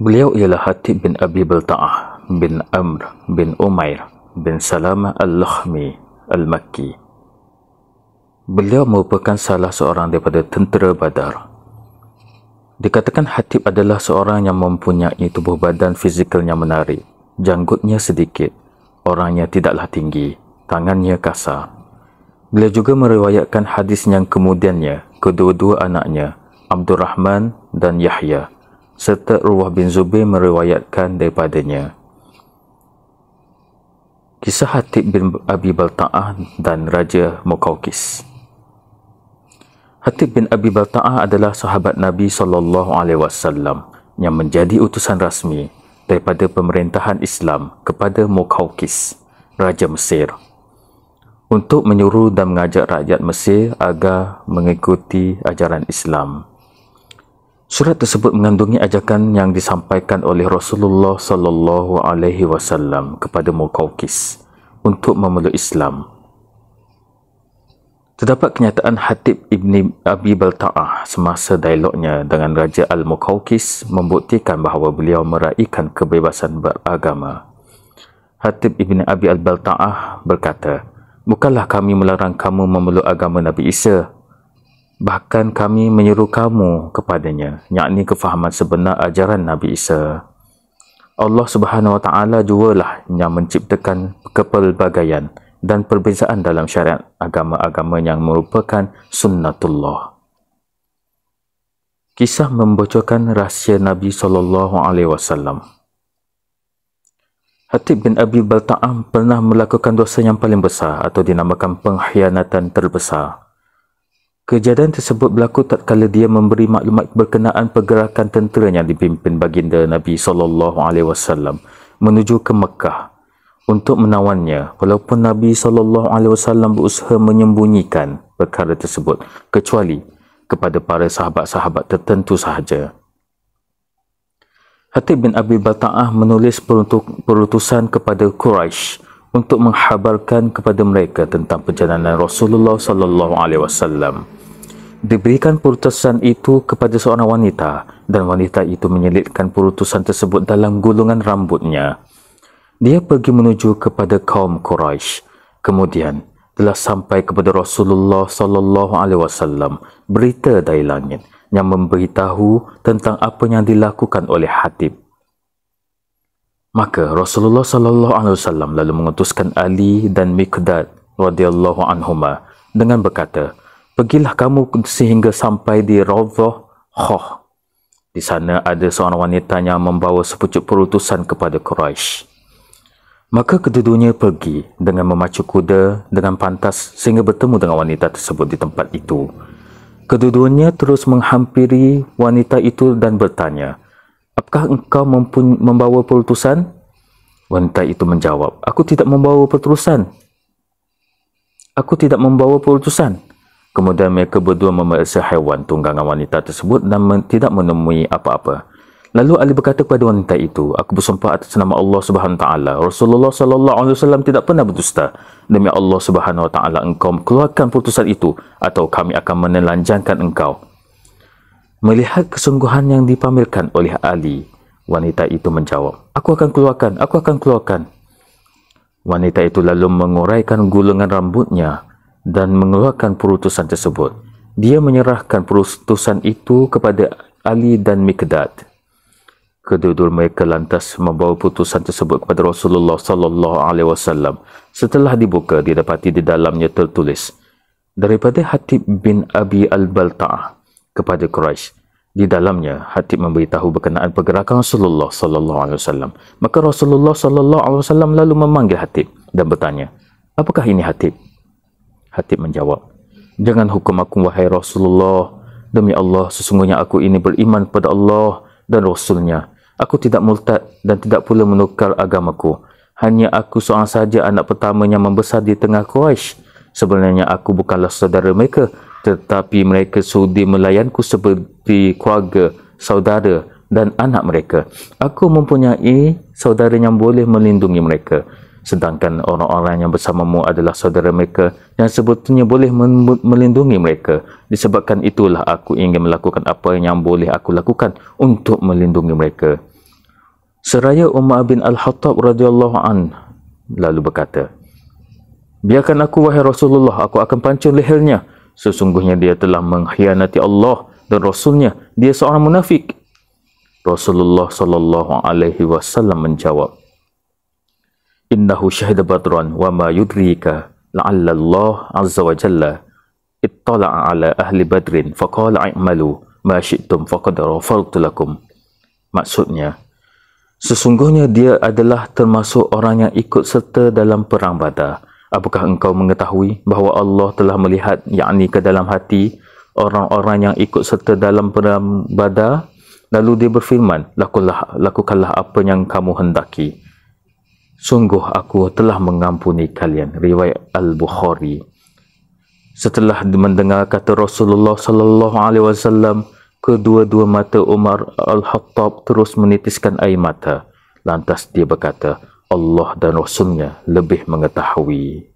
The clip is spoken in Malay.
Beliau ialah Hatib bin Abi Balta'ah bin Amr bin Umair bin Salamah al-Lakhmi al-Makki. Beliau merupakan salah seorang daripada tentera Badar. Dikatakan Hatib adalah seorang yang mempunyai tubuh badan fizikalnya menarik, janggutnya sedikit, orangnya tidaklah tinggi, tangannya kasar. Beliau juga meriwayatkan hadis yang kemudiannya kedua-dua anaknya, Abdul Rahman dan Yahya, serta Urwah bin Zubair meriwayatkan daripadanya. Kisah Hatib bin Abi Balta'ah dan Raja Muqawqis. Hatib bin Abi Balta'ah adalah sahabat Nabi SAW yang menjadi utusan rasmi daripada pemerintahan Islam kepada Muqawqis, Raja Mesir, untuk menyuruh dan mengajak rakyat Mesir agar mengikuti ajaran Islam. Surat tersebut mengandungi ajakan yang disampaikan oleh Rasulullah SAW kepada Muqawqis untuk memeluk Islam. Terdapat kenyataan Hatib ibn Abi Balta'ah semasa dialognya dengan Raja Al-Muqawqis membuktikan bahawa beliau meraihkan kebebasan beragama. Hatib ibn Abi Balta'ah berkata, "Bukanlah kami melarang kamu memeluk agama Nabi Isa. Bahkan kami menyeru kamu kepadanya, yakni kefahaman sebenar ajaran Nabi Isa. Allah Subhanahu Wa Taala jugalah yang menciptakan kepelbagaian dan perbezaan dalam syariat agama-agama yang merupakan sunnatullah." Kisah membocorkan rahsia Nabi SAW. Hatib bin Abi Balta'ah pernah melakukan dosa yang paling besar atau dinamakan pengkhianatan terbesar. Kejadian tersebut berlaku tatkala dia memberi maklumat berkenaan pergerakan tentera yang dipimpin baginda Nabi SAW menuju ke Mekah untuk menawannya, walaupun Nabi SAW berusaha menyembunyikan perkara tersebut kecuali kepada para sahabat-sahabat tertentu sahaja. Hatib bin Abi Balta'ah menulis perutusan kepada Quraisy untuk menghabarkan kepada mereka tentang perjalanan Rasulullah SAW. Diberikan perutusan itu kepada seorang wanita dan wanita itu menyelitkan perutusan tersebut dalam gulungan rambutnya. Dia pergi menuju kepada kaum Quraisy. Kemudian telah sampai kepada Rasulullah SAW berita dari langit yang memberitahu tentang apa yang dilakukan oleh Hatib. Maka Rasulullah SAW lalu mengutuskan Ali dan Miqdad radhiyallahu anhuma dengan berkata, "Pergilah kamu sehingga sampai di Rawdah Khah. Di sana ada seorang wanita yang membawa sepucuk perutusan kepada Quraisy." Maka kedua-duanya pergi dengan memacu kuda dengan pantas sehingga bertemu dengan wanita tersebut di tempat itu. Kedua-duanya terus menghampiri wanita itu dan bertanya, "Apakah engkau membawa perutusan?" Wanita itu menjawab, "Aku tidak membawa perutusan. Aku tidak membawa perutusan." Kemudian mereka berdua memeriksa haiwan tunggangan wanita tersebut dan tidak menemui apa-apa. Lalu Ali berkata kepada wanita itu, "Aku bersumpah atas nama Allah Subhanahu Wa Taala, Rasulullah SAW tidak pernah berdusta. Demi Allah Subhanahu Wa Taala, engkau keluarkan putusan itu atau kami akan menelanjangkan engkau." Melihat kesungguhan yang dipamerkan oleh Ali, wanita itu menjawab, aku akan keluarkan. Wanita itu lalu menguraikan gulungan rambutnya dan mengeluarkan perutusan tersebut. Dia menyerahkan perutusan itu kepada Ali dan Miqdad. Kedua-dua mereka lantas membawa putusan tersebut kepada Rasulullah SAW. Setelah dibuka, didapati di dalamnya tertulis, daripada Hatib bin Abi Balta'ah kepada Quraisy. Di dalamnya, Hatib memberitahu berkenaan pergerakan Rasulullah SAW. Maka Rasulullah SAW lalu memanggil Hatib dan bertanya, "Apakah ini Hatib?" Hatib menjawab, "Jangan hukum aku wahai Rasulullah. Demi Allah, sesungguhnya aku ini beriman pada Allah dan Rasulnya. Aku tidak murtad dan tidak pula menukar agamaku. Hanya aku seorang saja anak pertama yang membesar di tengah Quraisy. Sebenarnya aku bukanlah saudara mereka, tetapi mereka sudi melayanku seperti keluarga, saudara dan anak mereka. Aku mempunyai saudara yang boleh melindungi mereka. Sedangkan orang-orang yang bersamamu adalah saudara mereka yang sebetulnya boleh melindungi mereka. Disebabkan itulah aku ingin melakukan apa yang boleh aku lakukan untuk melindungi mereka. Seraya Umar bin Al-Khattab radhiyallahu an lalu berkata, "Biarkan aku wahai Rasulullah, aku akan pancung lehernya. Sesungguhnya dia telah mengkhianati Allah dan Rasulnya. Dia seorang munafik." Rasulullah sallallahu alaihi wasallam menjawab, "Innahu syahida badran wa ma yudrika la'alla Allah azza wa jalla ittala'a ala ahli badrin faqala i'malu ma syi'tum faqad ghafartu lakum." Maksudnya, sesungguhnya dia adalah termasuk orang yang ikut serta dalam perang Badar. Apakah engkau mengetahui bahawa Allah telah melihat, yakni ke dalam hati orang-orang yang ikut serta dalam perang Badar? Lalu dia berfirman, lakukanlah apa yang kamu hendaki. Sungguh aku telah mengampuni kalian. Riwayat Al-Bukhari. Setelah mendengar kata Rasulullah sallallahu alaihi wasallam, kedua-dua mata Umar Al-Khattab terus menitiskan air mata. Lantas dia berkata, Allah dan Rasulnya lebih mengetahui.